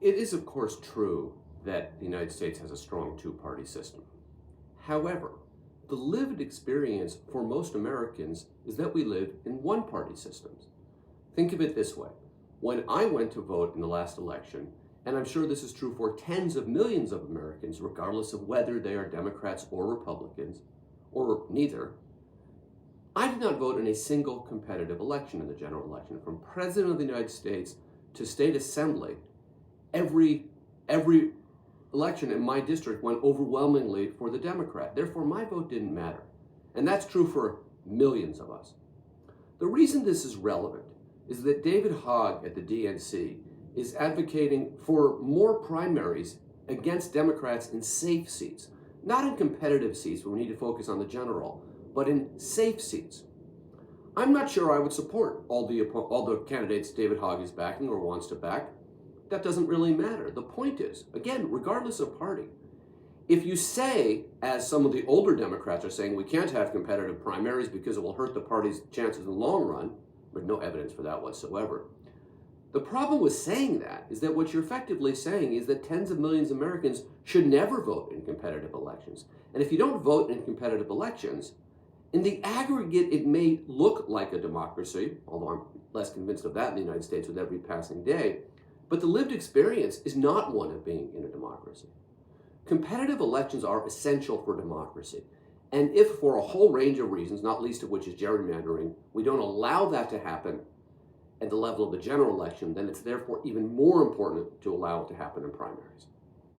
It is, of course, true that the United States has a strong two-party system. However, the lived experience for most Americans is that we live in one-party systems. Think of it this way. When I went to vote in the last election, and I'm sure this is true for tens of millions of Americans, regardless of whether they are Democrats or Republicans, or neither, I did not vote in a single competitive election in the general election. From President of the United States to State Assembly, every election in my district went overwhelmingly for the Democrat. Therefore, my vote didn't matter. And that's true for millions of us. The reason this is relevant is that David Hogg at the DNC is advocating for more primaries against Democrats in safe seats, not in competitive seats where we need to focus on the general, but in safe seats. I'm not sure I would support all the candidates David Hogg is backing or wants to back. That doesn't really matter. The point is, again, regardless of party, if you say, as some of the older Democrats are saying, we can't have competitive primaries because it will hurt the party's chances in the long run, but no evidence for that whatsoever. The problem with saying that is that what you're effectively saying is that tens of millions of Americans should never vote in competitive elections. And if you don't vote in competitive elections, in the aggregate, it may look like a democracy, although I'm less convinced of that in the United States with every passing day. But the lived experience is not one of being in a democracy. Competitive elections are essential for democracy. And if for a whole range of reasons, not least of which is gerrymandering, we don't allow that to happen at the level of the general election, then it's therefore even more important to allow it to happen in primaries.